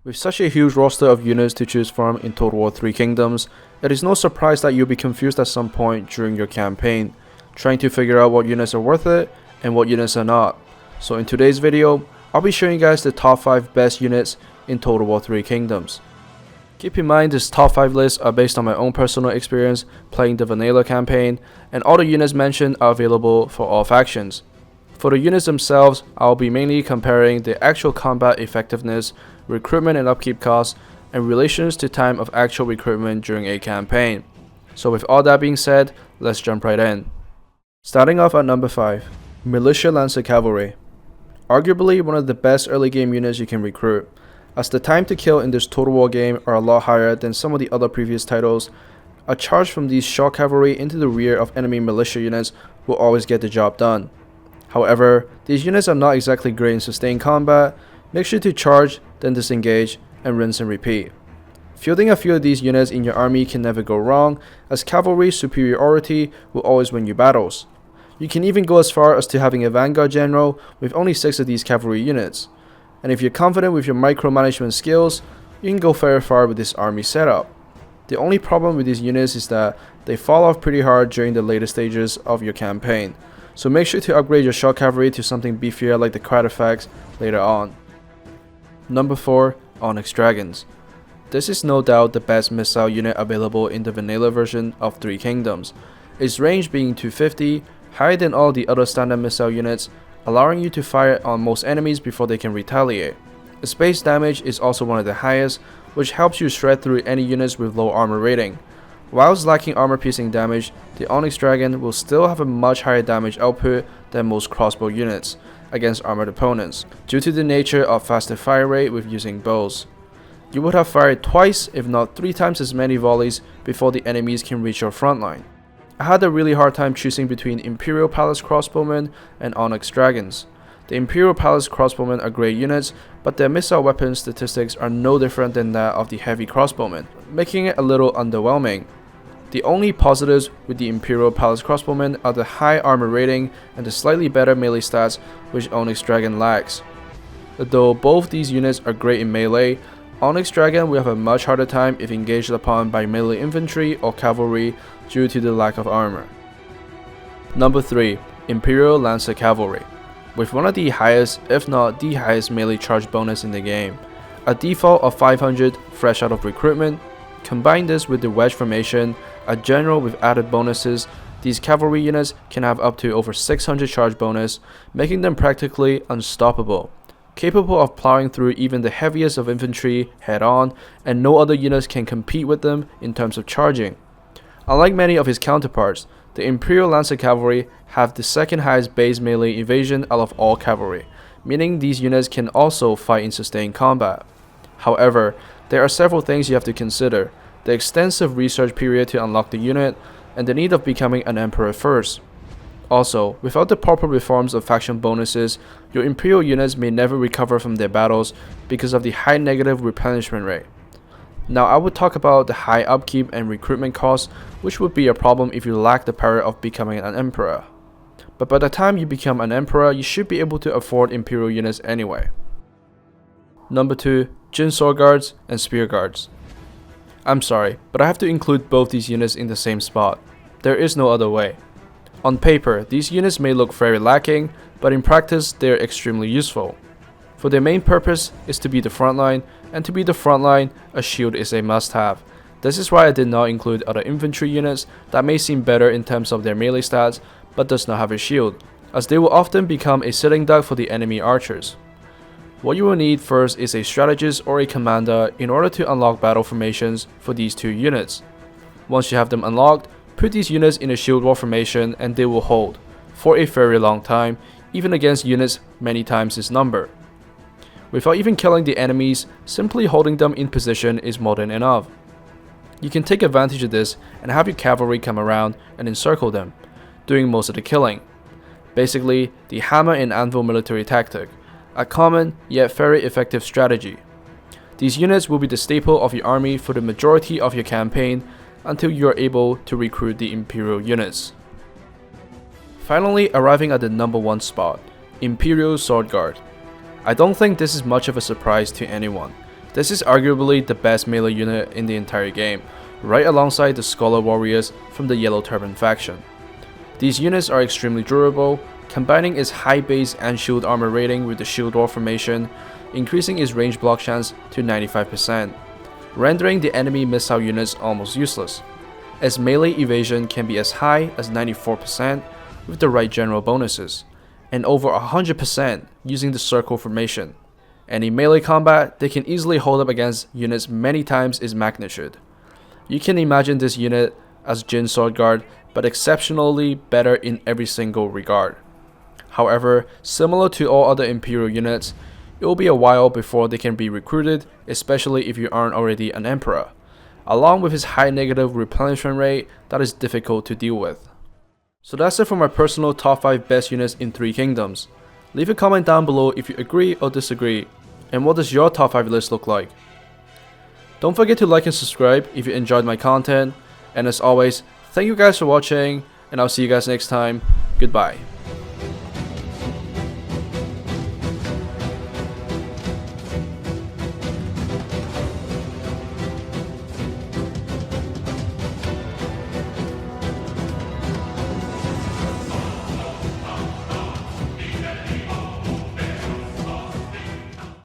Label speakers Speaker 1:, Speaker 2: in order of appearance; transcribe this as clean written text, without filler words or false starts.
Speaker 1: With such a huge roster of units to choose from in Total War 3 Kingdoms, it is no surprise that you'll be confused at some point during your campaign, trying to figure out what units are worth it and what units are not. So in today's video, I'll be showing you guys the top 5 best units in Total War 3 Kingdoms. Keep in mind this top 5 lists are based on my own personal experience playing the vanilla campaign, and all the units mentioned are available for all factions. For the units themselves, I'll be mainly comparing the actual combat effectiveness, recruitment and upkeep costs, and relations to time of actual recruitment during a campaign. So with all that being said, let's jump right in. Starting off at number 5, Militia Cavalry. Arguably one of the best early game units you can recruit, as the time to kill in this Total War game are a lot higher than some of the other previous titles. A charge from these short cavalry into the rear of enemy militia units will always get the job done. However, these units are not exactly great in sustained combat. Make sure to charge, then disengage, and rinse and repeat. Fielding a few of these units in your army can never go wrong, as cavalry superiority will always win you battles. You can even go as far as to having a vanguard general with only 6 of these cavalry units. And if you're confident with your micromanagement skills, you can go very far with this army setup. The only problem with these units is that they fall off pretty hard during the later stages of your campaign. So make sure to upgrade your short cavalry to something beefier like the Quadrifax later on. Number 4, Onyx Dragons. This is no doubt the best missile unit available in the vanilla version of 3 Kingdoms. Its range being 250, higher than all the other standard missile units, allowing you to fire on most enemies before they can retaliate. Its base damage is also one of the highest, which helps you shred through any units with low armor rating. Whilst lacking armor piercing damage, the Onyx Dragon will still have a much higher damage output than most crossbow units against armored opponents, due to the nature of faster fire rate with using bows. You would have fired twice if not 3 times as many volleys before the enemies can reach your front line. I had a really hard time choosing between Imperial Palace Crossbowmen and Onyx Dragons. The Imperial Palace Crossbowmen are great units, but their missile weapon statistics are no different than that of the Heavy Crossbowmen, making it a little underwhelming. The only positives with the Imperial Palace Crossbowmen are the high armor rating and the slightly better melee stats which Onyx Dragon lacks. Though both these units are great in melee, Onyx Dragon will have a much harder time if engaged upon by melee infantry or cavalry due to the lack of armor. Number 3, Imperial Lancer Cavalry. With one of the highest, if not the highest melee charge bonus in the game, a default of 500 fresh out of recruitment. Combine this with the wedge formation, a general with added bonuses, these cavalry units can have up to over 600 charge bonus, making them practically unstoppable. Capable of plowing through even the heaviest of infantry head on, and no other units can compete with them in terms of charging. Unlike many of his counterparts, the Imperial Lancer Cavalry have the second highest base melee evasion out of all cavalry, meaning these units can also fight in sustained combat. However, there are several things you have to consider: the extensive research period to unlock the unit, and the need of becoming an emperor first. Also, without the proper reforms of faction bonuses, your Imperial units may never recover from their battles because of the high negative replenishment rate. Now I would talk about the high upkeep and recruitment costs, which would be a problem if you lack the power of becoming an emperor. But by the time you become an emperor, you should be able to afford Imperial units anyway. Number 2, Jinsol Guards and Spear Guards. I'm sorry, but I have to include both these units in the same spot. There is no other way. On paper, these units may look very lacking, but in practice they are extremely useful. For their main purpose is to be the front line, and to be the front line, a shield is a must-have. This is why I did not include other infantry units that may seem better in terms of their melee stats, but does not have a shield, as they will often become a sitting duck for the enemy archers. What you will need first is a strategist or a commander in order to unlock battle formations for these 2 units. Once you have them unlocked, put these units in a shield wall formation and they will hold for a very long time, even against units many times its number. Without even killing the enemies, simply holding them in position is more than enough. You can take advantage of this and have your cavalry come around and encircle them, doing most of the killing. Basically, the hammer and anvil military tactic, a common yet very effective strategy. These units will be the staple of your army for the majority of your campaign until you are able to recruit the Imperial units. Finally, arriving at the number 1 spot, Imperial Sword Guard. I don't think this is much of a surprise to anyone. This is arguably the best melee unit in the entire game, right alongside the Scholar Warriors from the Yellow Turban faction. These units are extremely durable, combining its high base and shield armor rating with the shield wall formation, increasing its range block chance to 95%, rendering the enemy missile units almost useless, as melee evasion can be as high as 94% with the right general bonuses, and over 100% using the circle formation. And in melee combat, they can easily hold up against units many times its magnitude. You can imagine this unit as Jinsol guard, but exceptionally better in every single regard. However, similar to all other Imperial units, it will be a while before they can be recruited, especially if you aren't already an Emperor, along with his high negative replenishment rate that is difficult to deal with. So that's it for my personal top 5 best units in 3 kingdoms. Leave a comment down below if you agree or disagree, and what does your top 5 list look like? Don't forget to like and subscribe if you enjoyed my content, and as always, thank you guys for watching, and I'll see you guys next time. Goodbye.